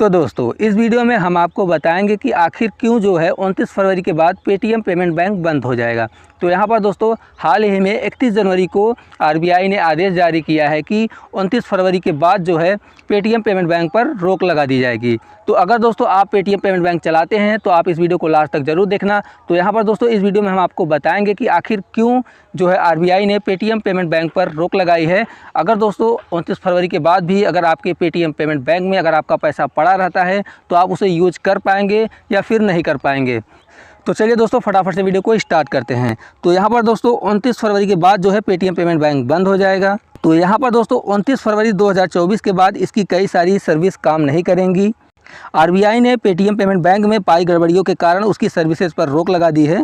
तो दोस्तों इस वीडियो में हम आपको बताएंगे कि आखिर क्यों जो है 29 फरवरी के बाद पेटीएम पेमेंट बैंक बंद हो जाएगा। तो यहाँ पर दोस्तों हाल ही में 31 जनवरी को आरबीआई ने आदेश जारी किया है कि 29 फरवरी के बाद जो है पेटीएम पेमेंट बैंक पर रोक लगा दी जाएगी। तो अगर दोस्तों आप पेटीएम पेमेंट बैंक चलाते हैं तो आप इस वीडियो को लास्ट तक जरूर देखना। तो यहाँ पर दोस्तों इस वीडियो में हम आपको बताएंगे कि आखिर क्यों जो है आरबीआई ने पेटीएम पेमेंट बैंक पर रोक लगाई है। अगर दोस्तों 29 फरवरी के बाद भी अगर आपके पेटीएम पेमेंट बैंक में अगर आपका पैसा पड़ा रहता है तो आप उसे यूज कर पाएंगे या फिर नहीं कर पाएंगे। तो चलिए दोस्तों फटाफट से वीडियो को स्टार्ट करते हैं। तो यहाँ पर दोस्तों 29 फरवरी के बाद जो है पेटीएम पेमेंट बैंक बंद हो जाएगा। तो यहाँ पर दोस्तों 29 फरवरी 2024 के बाद इसकी कई सारी सर्विस काम नहीं करेंगी। आरबीआई ने पेटीएम पेमेंट बैंक में पाई गड़बड़ियों के कारण उसकी सर्विसेज पर रोक लगा दी है।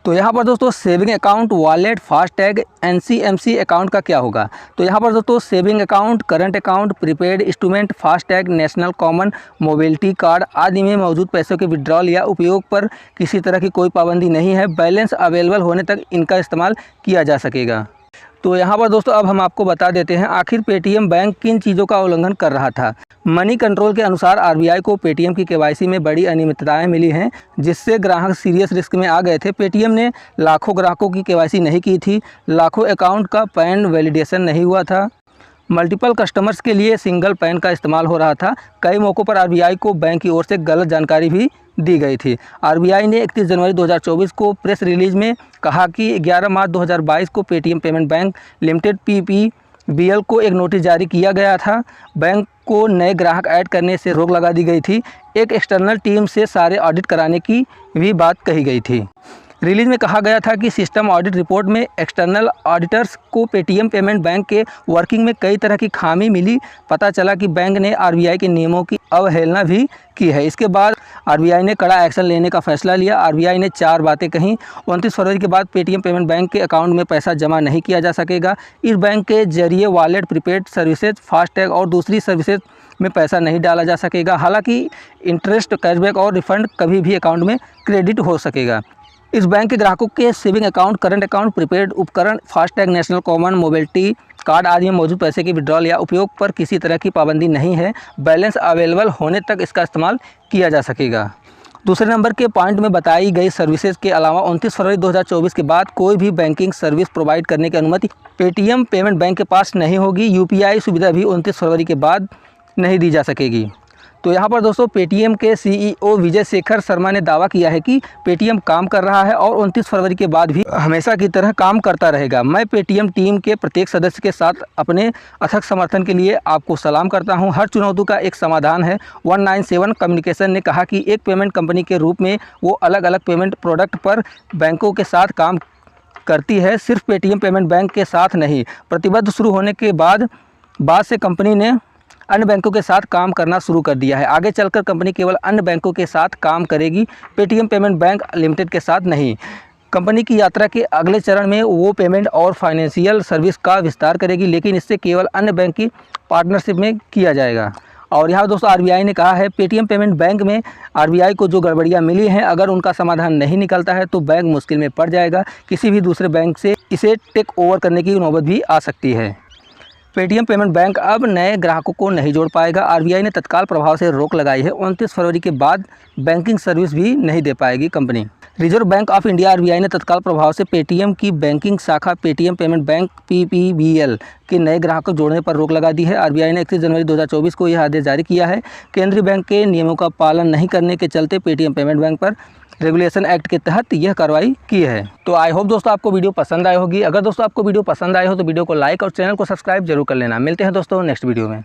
तो यहाँ पर दोस्तों saving account, wallet, FASTag, NCMC account का क्या होगा। तो यहाँ पर दोस्तों saving account, current account, prepaid instrument, FASTag, national common mobility card आदि में मौजूद पैसों के विड्रॉल या उपयोग पर किसी तरह की कोई पाबंदी नहीं है। बैलेंस अवेलेबल होने तक इनका इस्तेमाल किया जा सकेगा। तो यहाँ पर दोस्तों अब हम आपको बता देते हैं आखिर पेटीएम बैंक किन चीज़ों का उल्लंघन कर रहा था। मनी कंट्रोल के अनुसार आरबीआई को पेटीएम की केवाईसी में बड़ी अनियमितताएं मिली हैं, जिससे ग्राहक सीरियस रिस्क में आ गए थे। पेटीएम ने लाखों ग्राहकों की केवाईसी नहीं की थी, लाखों अकाउंट का पैन वैलिडेशन नहीं हुआ था, मल्टीपल कस्टमर्स के लिए सिंगल पैन का इस्तेमाल हो रहा था। कई मौक़ों पर आरबीआई को बैंक की ओर से गलत जानकारी भी दी गई थी। आरबीआई ने 31 जनवरी 2024 को प्रेस रिलीज में कहा कि 11 मार्च 2022 को Paytm payment bank limited PPBL को एक नोटिस जारी किया गया था। बैंक को नए ग्राहक ऐड करने से रोक लगा दी गई थी। एक एक्सटर्नल टीम से सारे ऑडिट कराने की भी बात कही गई थी। रिलीज में कहा गया था कि सिस्टम ऑडिट रिपोर्ट में एक्सटर्नल ऑडिटर्स को पेटीएम पेमेंट बैंक के वर्किंग में कई तरह की खामी मिली। पता चला कि बैंक ने आरबीआई के नियमों की अवहेलना भी की है। इसके बाद आरबीआई ने कड़ा एक्शन लेने का फैसला लिया। आरबीआई ने 4 बातें कहीं। 29 फरवरी के बाद पेटीएम पेमेंट बैंक के अकाउंट में पैसा जमा नहीं किया जा सकेगा। इस बैंक के जरिए वॉलेट, प्रीपेड सर्विसेज, फास्टैग और दूसरी सर्विसेज में पैसा नहीं डाला जा सकेगा। हालांकि इंटरेस्ट, कैशबैक और रिफंड कभी भी अकाउंट में क्रेडिट हो सकेगा। इस बैंक के ग्राहकों के saving account, current account, prepaid उपकरण, Fastag, national common mobility card आदि में मौजूद पैसे के विड्रॉल या उपयोग पर किसी तरह की पाबंदी नहीं है। बैलेंस अवेलेबल होने तक इसका इस्तेमाल किया जा सकेगा। दूसरे नंबर के पॉइंट में बताई गई सर्विसेज के अलावा 29 फरवरी 2024 के बाद कोई भी बैंकिंग सर्विस प्रोवाइड करने की अनुमति पेटीएम पेमेंट बैंक के पास नहीं होगी। यूपीआई सुविधा भी 29 फरवरी के बाद नहीं दी जा सकेगी। तो यहाँ पर दोस्तों पेटीएम के सीईओ विजय शेखर शर्मा ने दावा किया है कि पेटीएम काम कर रहा है और 29 फरवरी के बाद भी हमेशा की तरह काम करता रहेगा। मैं पेटीएम टीम के प्रत्येक सदस्य के साथ अपने अथक समर्थन के लिए आपको सलाम करता हूं। हर चुनौती का एक समाधान है। 197 कम्युनिकेशन ने कहा कि एक पेमेंट कंपनी के रूप में वो अलग अलग पेमेंट प्रोडक्ट पर बैंकों के साथ काम करती है, सिर्फ पेटीएम पेमेंट बैंक के साथ नहीं। प्रतिबद्ध शुरू होने के बाद से कंपनी ने अन्य बैंकों के साथ काम करना शुरू कर दिया है। आगे चलकर कंपनी केवल अन्य बैंकों के साथ काम करेगी, पेटीएम पेमेंट बैंक लिमिटेड के साथ नहीं। कंपनी की यात्रा के अगले चरण में वो पेमेंट और फाइनेंशियल सर्विस का विस्तार करेगी, लेकिन इससे केवल अन्य बैंक की पार्टनरशिप में किया जाएगा। और यहाँ दोस्तों आरबीआई ने कहा है पेटीएम पेमेंट बैंक में आरबीआई को जो गड़बड़ियाँ मिली हैं, अगर उनका समाधान नहीं निकलता है तो बैंक मुश्किल में पड़ जाएगा। किसी भी दूसरे बैंक से इसे टेक ओवर करने की नौबत भी आ सकती है। पेटीएम पेमेंट बैंक अब नए ग्राहकों को नहीं जोड़ पाएगा। आरबीआई ने तत्काल प्रभाव से रोक लगाई है। 29 फरवरी के बाद बैंकिंग सर्विस भी नहीं दे पाएगी company. Reserve bank of India RBI ने तत्काल प्रभाव से पेटीएम की बैंकिंग शाखा पेटीएम पेमेंट बैंक पीपीबीएल के नए ग्राहकों को जोड़ने पर रोक लगा दी है। आरबीआई ने 31 जनवरी 2024 को यह आदेश जारी किया है। केंद्रीय बैंक के नियमों का पालन नहीं करने के चलते पेटीएम पेमेंट बैंक पर रेगुलेशन एक्ट के तहत यह कार्रवाई की है। तो आई होप दोस्तों आपको वीडियो पसंद आई होगी। अगर दोस्तों आपको वीडियो पसंद आए हो तो वीडियो को लाइक और चैनल को सब्सक्राइब जरूर कर लेना। मिलते हैं दोस्तों नेक्स्ट वीडियो में।